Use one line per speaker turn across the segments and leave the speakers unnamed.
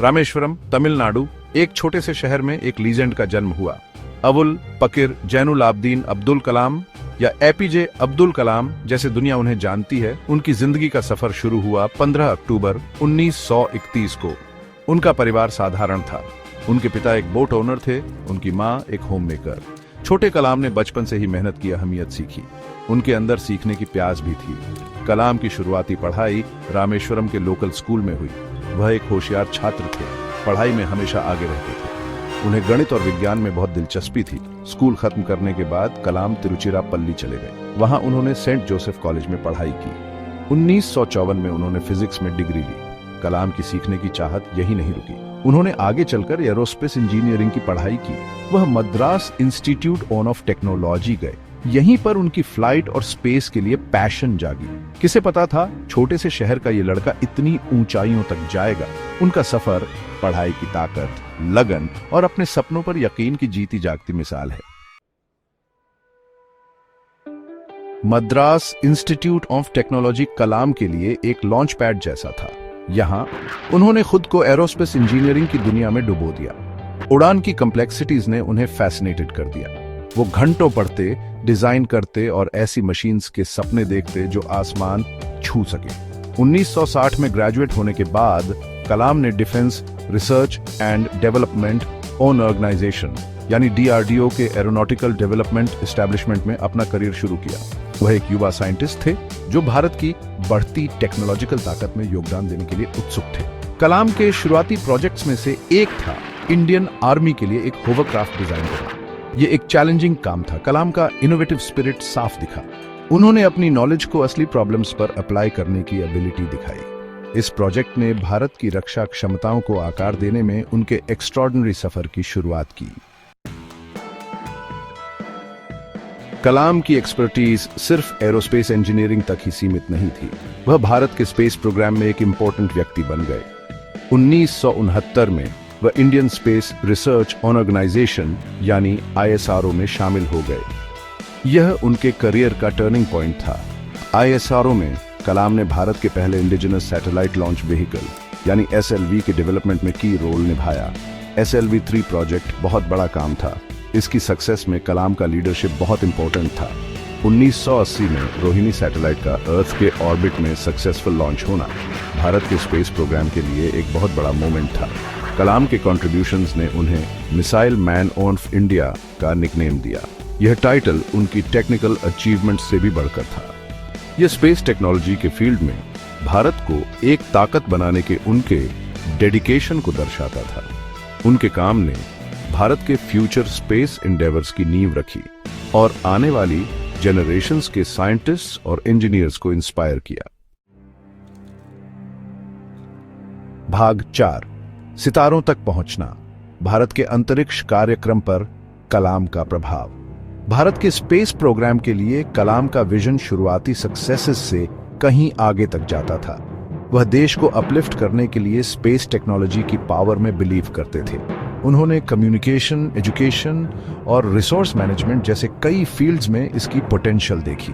रामेश्वरम, तमिलनाडु, एक छोटे से शहर में एक लीजेंड का जन्म हुआ। अबुल पकीर जैनुल आबदीन अब्दुल कलाम या एपीजे अब्दुल कलाम जैसे दुनिया उन्हें जानती है, उनकी जिंदगी का सफर शुरू हुआ 15 अक्टूबर 1931 को। उनका परिवार साधारण था। उनके पिता एक बोट ओनर थे, उनकी मां एक होम मेकर। छोटे कलाम ने बचपन से ही मेहनत की अहमियत सीखी। उनके अंदर सीखने की प्यास भी थी। कलाम की शुरुआती पढ़ाई रामेश्वरम के लोकल स्कूल में हुई। वह एक होशियार छात्र थे, पढ़ाई में हमेशा आगे रहते थे। उन्हें गणित और विज्ञान में बहुत दिलचस्पी थी। स्कूल खत्म करने के बाद कलाम तिरुचिरापल्ली चले गए। वहां उन्होंने सेंट जोसेफ कॉलेज में पढ़ाई की। 1954 में उन्होंने फिजिक्स में डिग्री ली। कलाम की सीखने की चाहत यही नहीं रुकी। उन्होंने आगे चलकर एरोस्पेस इंजीनियरिंग की पढ़ाई की। वह मद्रास इंस्टीट्यूट ऑफ टेक्नोलॉजी गए। यहीं पर उनकी फ्लाइट और स्पेस के लिए पैशन जागी। किसे पता था छोटे से शहर का ये लड़का इतनी ऊंचाइयों तक जाएगा। उनका सफर पढ़ाई की ताकत, लगन और अपने सपनों पर यकीन की जीती जागती मिसाल है। मद्रास इंस्टीट्यूट ऑफ टेक्नोलॉजी कलाम के लिए एक लॉन्च पैड जैसा था। यहां उन्होंने खुद को एरोस्पेस इंजीनियरिंग की दुनिया में डुबो दिया। उड़ान की कॉम्प्लेक्सिटीज ने उन्हें फैसिनेटेड कर दिया। वो घंटों पढ़ते, डिजाइन करते और ऐसी मशीन्स के सपने देखते जो आसमान छू सके। 1960 में ग्रेजुएट होने के बाद कलाम ने डिफेंस रिसर्च एंड डेवलपमेंट ओन ऑर्गेनाइजेशन यानी डीआरडीओ के एरोनॉटिकल डेवलपमेंट एस्टेब्लिशमेंट में अपना करियर शुरू किया। वह एक युवा साइंटिस्ट थे जो भारत की बढ़ती टेक्नोलॉजिकल ताकत में योगदान देने के लिए उत्सुक थे। कलाम के शुरुआती प्रोजेक्ट्स में से एक था इंडियन आर्मी के लिए एक होवरक्राफ्ट डिजाइन करना। यह एक चैलेंजिंग काम था। कलाम का इनोवेटिव स्पिरिट साफ दिखा। उन्होंने अपनी नॉलेज को असली प्रॉब्लम्स पर अप्लाई करने की एबिलिटी दिखाई। इस प्रोजेक्ट ने भारत की रक्षा क्षमताओं को आकार देने में उनके एक्स्ट्रॉर्डिनरी सफर की शुरुआत की। कलाम की एक्सपर्टीज सिर्फ एरोस्पेस इंजीनियरिंग तक ही सीमित नहीं थी। वह भारत के स्पेस प्रोग्राम में एक इंपॉर्टेंट व्यक्ति बन गए। 1969 में वह इंडियन स्पेस रिसर्च ऑर्गेनाइजेशन यानी ISRO में शामिल हो गए। यह उनके करियर का टर्निंग पॉइंट था। ISRO में कलाम ने भारत के पहले इंडिजिनस सैटेलाइट लॉन्च व्हीकल यानी SLV के डेवलपमेंट में की रोल निभाया। SLV-3 प्रोजेक्ट बहुत बड़ा काम था। इसकी सक्सेस में कलाम का लीडरशिप बहुत इंपॉर्टेंट था। 1980 में रोहिणी सैटेलाइट का अर्थ के ऑर्बिट में सक्सेसफुल लॉन्च होना भारत के स्पेस प्रोग्राम के लिए एक बहुत बड़ा मोमेंट था। कलाम के कॉन्ट्रीब्यूशंस ने उन्हें मिसाइल मैन ऑफ इंडिया का निकनेम दिया। यह टाइटल उनकी टेक्निकल अचीवमेंट से भी बढ़कर था। यह स्पेस टेक्नोलॉजी के फील्ड में भारत को एक ताकत बनाने के उनके डेडिकेशन को दर्शाता था। उनके काम ने भारत के फ्यूचर स्पेस एंडेवर्स की नींव रखी और आने वाली जनरेशंस के साइंटिस्ट्स और इंजीनियर्स को इंस्पायर किया। भाग 4, सितारों तक पहुंचना। भारत के अंतरिक्ष कार्यक्रम पर कलाम का प्रभाव। भारत के स्पेस प्रोग्राम के लिए कलाम का विजन शुरुआती सक्सेसेस से कहीं आगे तक जाता था। वह देश को अपलिफ्ट करने के लिए स्पेस टेक्नोलॉजी की पावर में बिलीव करते थे। उन्होंने कम्युनिकेशन, एजुकेशन और रिसोर्स मैनेजमेंट जैसे कई फील्ड्स में इसकी पोटेंशियल देखी।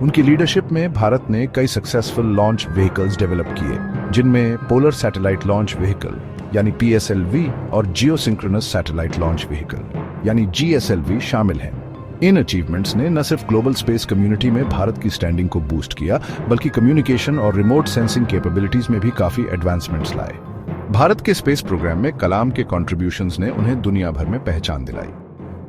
उनकी लीडरशिप में भारत ने कई सक्सेसफुल लॉन्च व्हीकल्स डेवलप किए, जिनमें पोलर सैटेलाइट लॉन्च व्हीकल यानी PSLV और जियोसिंक्रोनस सैटेलाइट लॉन्च व्हीकल यानी GSLV शामिल हैं। इन अचीवमेंट्स ने न सिर्फ ग्लोबल स्पेस कम्युनिटी में भारत की स्टैंडिंग को बूस्ट किया, बल्कि कम्युनिकेशन और रिमोट सेंसिंग कैपेबिलिटीज में भी काफी एडवांसमेंट्स लाए। भारत के स्पेस प्रोग्राम में कलाम के कंट्रीब्यूशंस ने उन्हें दुनिया भर में पहचान दिलाई।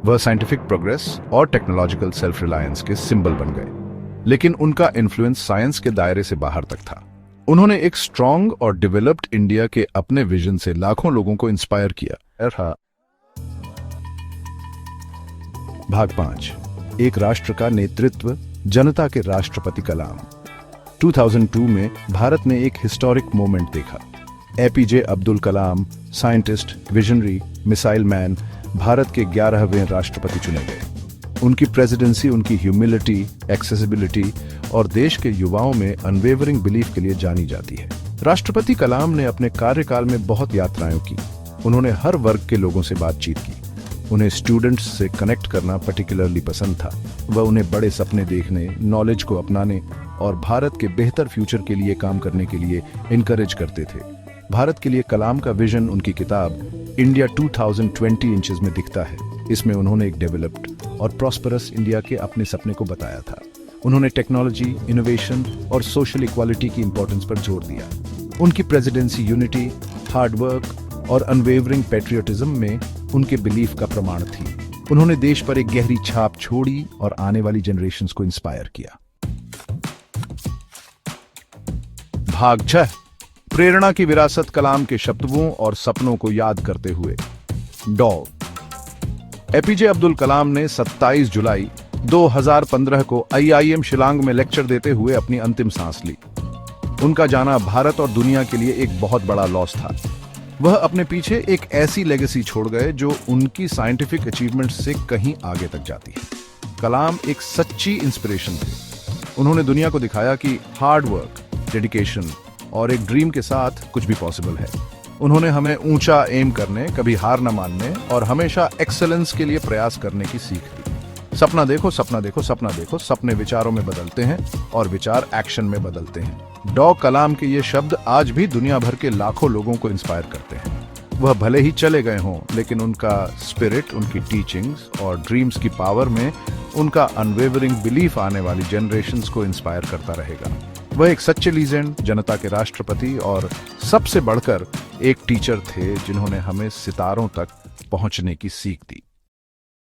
वह साइंटिफिक प्रोग्रेस और टेक्नोलॉजिकल सेल्फ रिलायंस के सिंबल बन गए। लेकिन उनका इन्फ्लुएंस साइंस के दायरे से बाहर तक था। उन्होंने एक स्ट्रॉन्ग और डेवलप्ड इंडिया के अपने विजन से लाखों लोगों को इंस्पायर किया। भाग 5, एक राष्ट्र का नेतृत्व, जनता के राष्ट्रपति कलाम। 2002 में भारत ने एक हिस्टोरिक मोमेंट देखा। APJ Abdul Kalam, scientist, visionary, missile man, Bharat के 11वें राष्ट्रपति चुने गए। उनकी प्रेसिडेंसी उनकी ह्यूमिलिटी, एक्सेसिबिलिटी और देश के युवाओं में अनवेवरिंग बिलीफ के लिए जानी जाती है। राष्ट्रपति कलाम ने अपने कार्यकाल में बहुत यात्राएं की। उन्होंने हर वर्ग के लोगों से बातचीत की। उन्हें स्टूडेंट्स से कनेक्ट करना पर्टिकुलरली पसंद था। वह उन्हें बड़े सपने देखने, नॉलेज को अपनाने और भारत के बेहतर फ्यूचर के लिए काम करने के लिए इनकरेज करते थे। भारत के लिए कलाम का विजन उनकी किताब इंडिया 2020 इंचेस में दिखता है। इसमें उन्होंने एक डेवलप्ड और प्रॉस्परस इंडिया के अपने सपने को बताया था। उन्होंने टेक्नोलॉजी, इनोवेशन और सोशल इक्वालिटी की इंपॉर्टेंस पर जोर दिया। उनकी प्रेसिडेंसी यूनिटी, हार्ड वर्क और अनवेवरिंग पैट्रियटिज्म में उनके बिलीफ का प्रमाण थी। उन्होंने देश पर एक गहरी छाप छोड़ी और आने वाली जनरेशंस को इंस्पायर किया। भाग 6, प्रेरणा की विरासत, कलाम के शब्दों और सपनों को याद करते हुए। डॉ. एपीजे अब्दुल कलाम ने 27 जुलाई 2015 को IIM शिलांग में लेक्चर देते हुए अपनी अंतिम सांस ली। उनका जाना भारत और दुनिया के लिए एक बहुत बड़ा लॉस था। वह अपने पीछे एक ऐसी लेगेसी छोड़ गए जो उनकी साइंटिफिक अचीवमेंट से कहीं आगे तक जाती है। कलाम एक सच्ची इंस्पिरेशन थे। उन्होंने दुनिया को दिखाया कि हार्ड वर्क, डेडिकेशन और एक ड्रीम के साथ कुछ भी पॉसिबल है। उन्होंने हमें ऊंचा एम करने, कभी हार न मानने और हमेशा एक्सेलेंस के लिए प्रयास करने की सीख दी। सपना देखो, सपना देखो, सपना देखो। सपने विचारों में बदलते हैं और विचार एक्शन में बदलते हैं। डॉ. कलाम के ये शब्द आज भी दुनिया भर के लाखों लोगों को इंस्पायर करते हैं। वह भले ही चले गए हों, लेकिन उनका स्पिरिट, उनकी टीचिंग्स और ड्रीम्स की पावर में उनका अनवेवरिंग बिलीफ आने वाली जनरेशंस को इंस्पायर करता रहेगा। वह एक सच्चे लीजेंड, जनता के राष्ट्रपति और सबसे बढ़कर एक टीचर थे जिन्होंने हमें सितारों तक पहुंचने की सीख दी।